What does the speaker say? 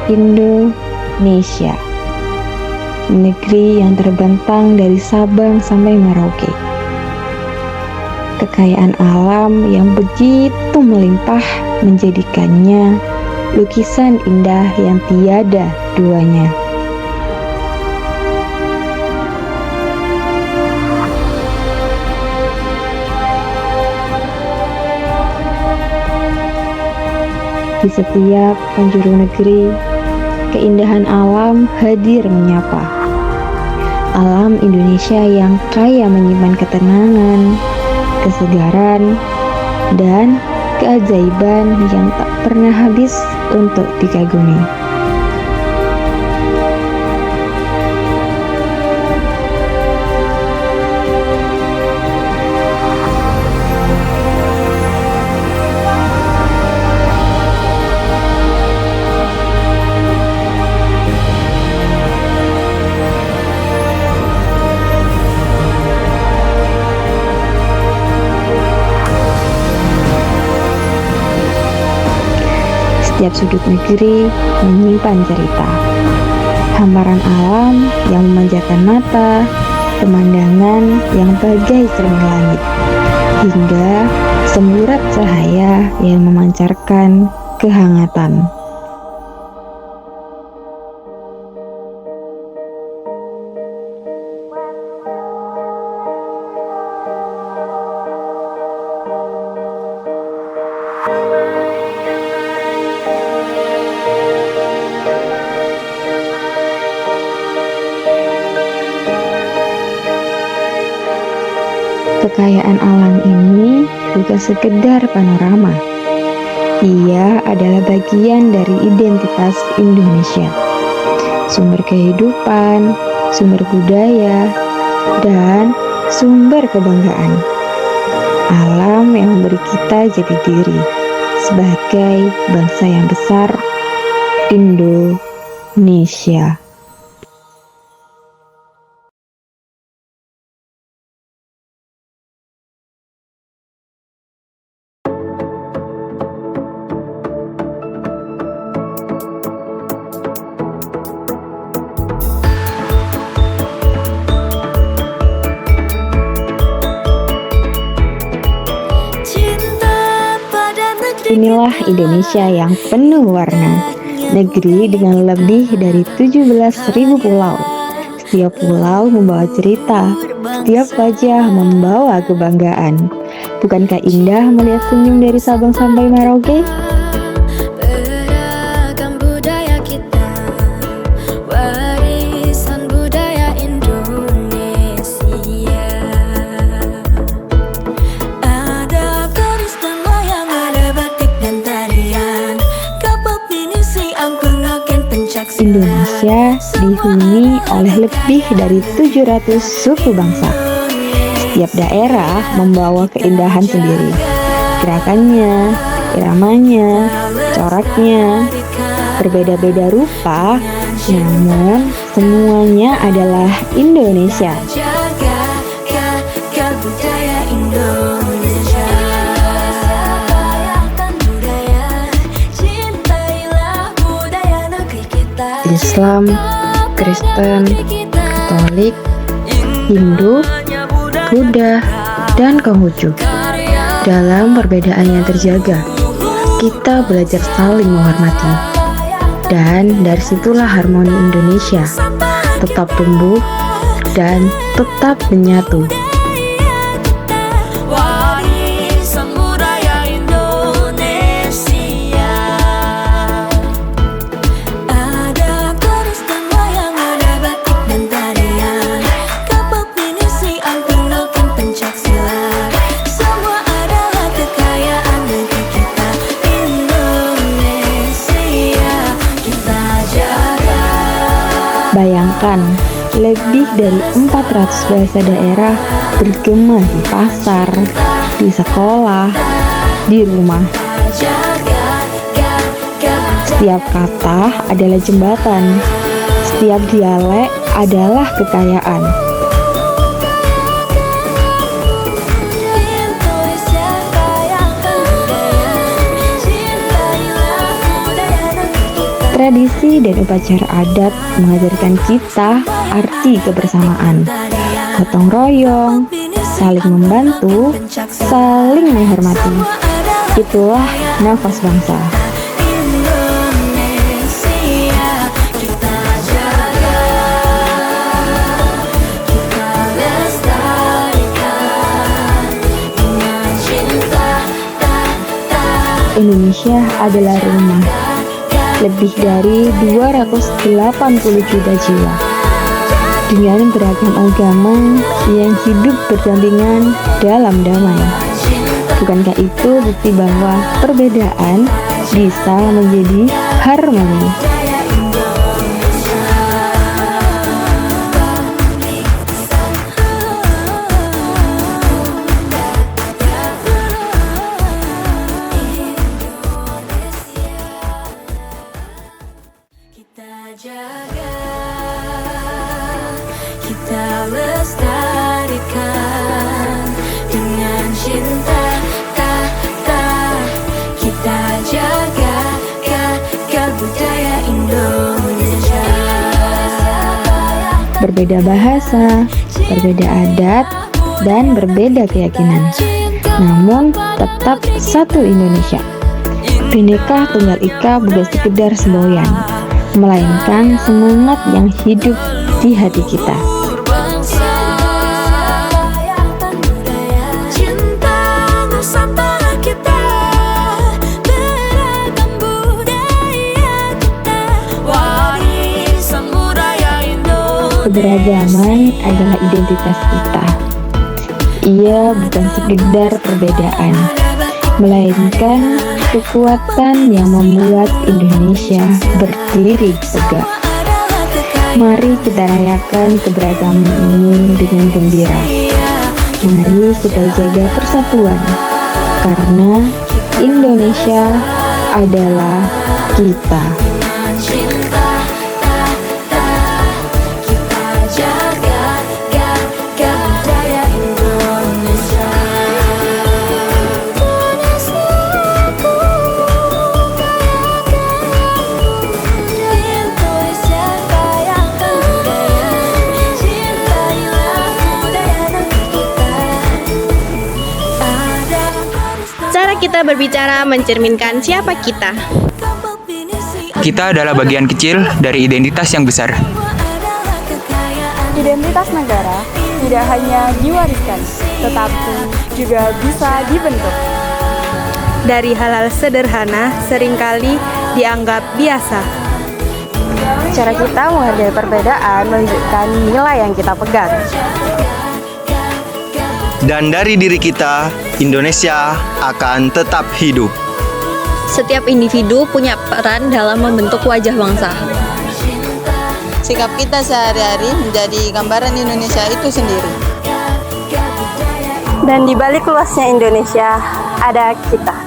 Indonesia, negeri yang terbentang dari Sabang sampai Merauke. Kekayaan alam yang begitu melimpah menjadikannya lukisan indah yang tiada duanya. Di setiap penjuru negeri, keindahan alam hadir menyapa. Alam Indonesia yang kaya menyimpan ketenangan, kesegaran, dan keajaiban yang tak pernah habis untuk dikagumi. Setiap sudut negeri menyimpan cerita, hamparan alam yang memanjakan mata, pemandangan yang bagai cermin langit, hingga semburat cahaya yang memancarkan kehangatan. Kekayaan alam ini bukan sekedar panorama. Ia adalah bagian dari identitas Indonesia, sumber kehidupan, sumber budaya, dan sumber kebanggaan. Alam yang memberi kita jati diri sebagai bangsa yang besar, Indonesia. Inilah Indonesia yang penuh warna, negeri dengan lebih dari 17.000 pulau. Setiap pulau membawa cerita, setiap wajah membawa kebanggaan. Bukankah indah melihat senyum dari Sabang sampai Merauke? Indonesia dihuni oleh lebih dari 700 suku bangsa. Setiap daerah membawa keindahan sendiri. Gerakannya, iramanya, coraknya berbeda-beda rupa, namun semuanya adalah Indonesia. Islam, Kristen, Katolik, Hindu, Buddha, dan Konghucu. Dalam perbedaan yang terjaga, kita belajar saling menghormati. Dan dari situlah harmoni Indonesia tetap tumbuh dan tetap menyatu. Bayangkan, lebih dari 400 bahasa daerah bergema di pasar, di sekolah, di rumah. Setiap kata adalah jembatan, setiap dialek adalah kekayaan. Tradisi dan upacara adat mengajarkan kita arti kebersamaan, gotong royong, saling membantu, saling menghormati. Itulah nafas bangsa. Indonesia adalah rumah lebih dari 280 juta jiwa dengan beragam agama yang hidup berdampingan dalam damai. Bukankah itu bukti bahwa perbedaan bisa menjadi harmoni? Kita lestarikan dengan cinta, kita jaga budaya Indonesia. Berbeda bahasa, berbeda adat, dan berbeda keyakinan, namun tetap satu Indonesia. Bhinneka Tunggal Ika bukan sekedar semboyan, melainkan semangat yang hidup di hati kita. Keberagaman adalah identitas kita. Ia bukan sekedar perbedaan, melainkan kekuatan yang membuat Indonesia berdiri tegak. Mari kita rayakan keberagaman ini dengan gembira. Mari kita jaga persatuan, karena Indonesia adalah kita. Cara kita berbicara mencerminkan siapa kita. Kita adalah bagian kecil dari identitas yang besar. Identitas negara tidak hanya diwariskan, tetapi juga bisa dibentuk. Dari hal-hal sederhana seringkali dianggap biasa. Cara kita menghargai perbedaan menunjukkan nilai yang kita pegang. Dan dari diri kita, Indonesia akan tetap hidup. Setiap individu punya peran dalam membentuk wajah bangsa. Sikap kita sehari-hari menjadi gambaran Indonesia itu sendiri. Dan di balik luasnya Indonesia ada kita.